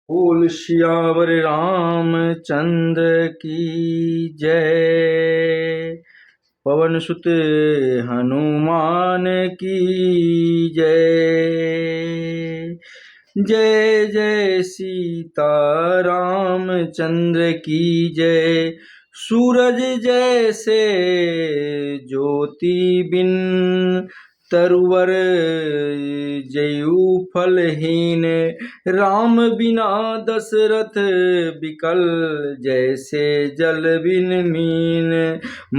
बोल सियावर रामचंद्र की जय। पवन सुत हनुमान की जय। जय जय सीता रामचंद्र की जय। सूरज जैसे ज्योति बिन तरुवर जयू फलहीन। राम बिना दशरथ बिकल जैसे जल बिन मीन।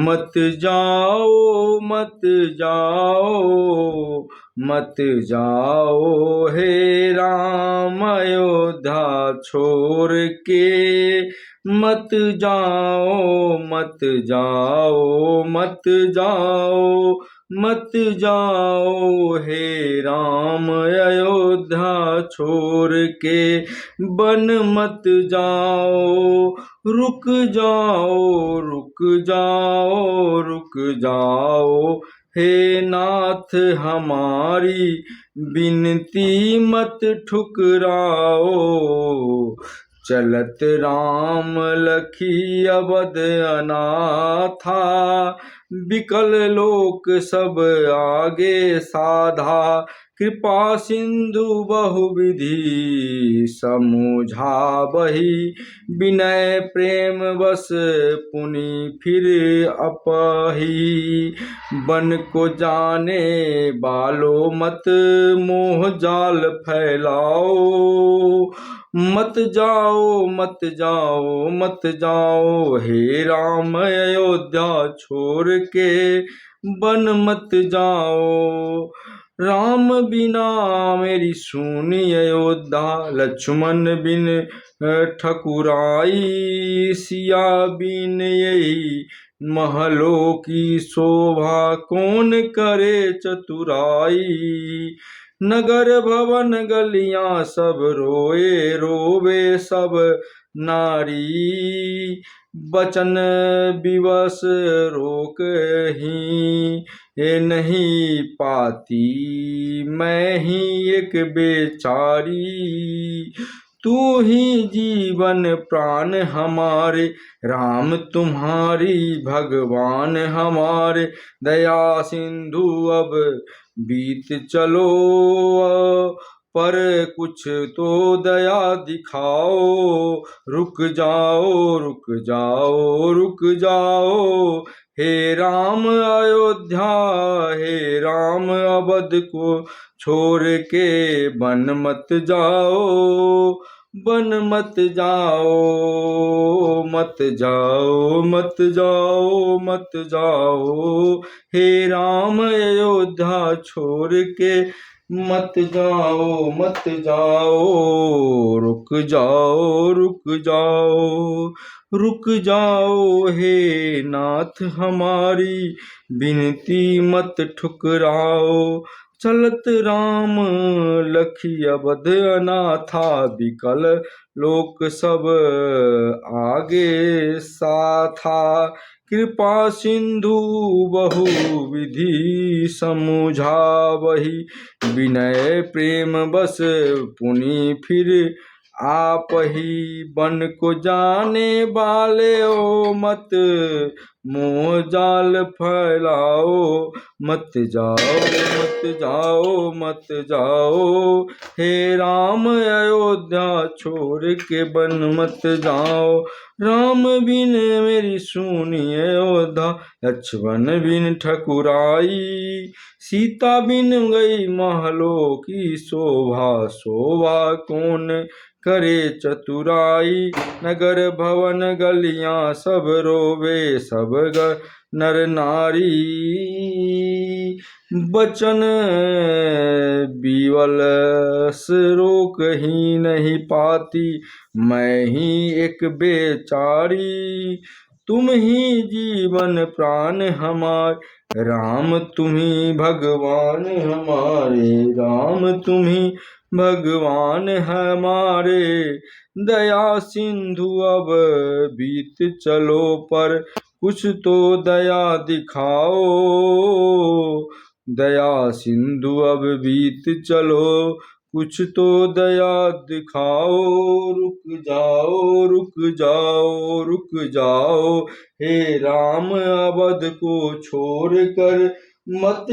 मत जाओ मत जाओ मत जाओ हे राम अयोध्या छोड़ के। मत जाओ मत जाओ मत जाओ मत जाओ हे राम अयोध्या छोड़ के। बन मत जाओ रुक जाओ रुक जाओ रुक जाओ हे नाथ हमारी विनती मत ठुकराओ। चलत राम लखी अवध अनाथा। बिकल लोक सब आगे साधा। कृपा सिंधु बहुविधि समुझावहि। विनय प्रेम बस पुनि फिर अपहि। बन को जाने बालो मत मोह जाल फैलाओ। मत जाओ मत जाओ मत जाओ हे राम अयोध्या छोड़ के। बन मत जाओ राम बिना मेरी सुनी अयोध्या। लक्ष्मण बिन ठकुराई सिया बिन यही महलों की शोभा। कौन करे चतुराई। नगर भवन गलियां सब रोए रोवे सब नारी। बचन विवश रोक ही नहीं पाती मैं ही एक बेचारी। तू ही जीवन प्राण हमारे राम तुम्हारी भगवान हमारे। दया सिंधु अब बीत चलो पर कुछ तो दया दिखाओ। रुक जाओ रुक जाओ रुक जाओ हे राम अयोध्या हे राम अवध को छोड़ के। बन मत जाओ बन मत जाओ मत जाओ मत जाओ मत जाओ हे राम अयोध्या छोड़ के। मत जाओ मत जाओ रुक जाओ रुक जाओ रुक जाओ हे नाथ हमारी विनती मत ठुकराओ। चलत राम लखी अवध अनाथा। बिकल लोक सब आगे साथा। कृपा सिंधु बहु विधि समुझावहि। विनय प्रेम बस पुनि फिर आपहि। बन को जाने वाले ओ मत मोह जाल फैलाओ। मत जाओ मत जाओ मत जाओ हे राम अयोध्या छोड़ के। बन मत जाओ राम बिन मेरी सुनी अयोध्या। लक्ष्मण बिन ठकुराई सीता बिन गई महलों की शोभा। शोभा कौन करे चतुराई। नगर भवन गलियां सब रोवे सब नर नारी। बचन विवश रोक ही नहीं पाती मैं ही एक बेचारी। तुम ही जीवन प्राण हमारे राम तुम्ही भगवान हमारे। राम तुम्ही भगवान हमारे। दया सिंधु अब बीत चलो पर कुछ तो दया दिखाओ। दया सिंधु अब बीत चलो कुछ तो दया दिखाओ। रुक जाओ हे राम अवध को छोड़ कर मत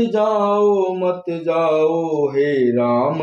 जाओ हे राम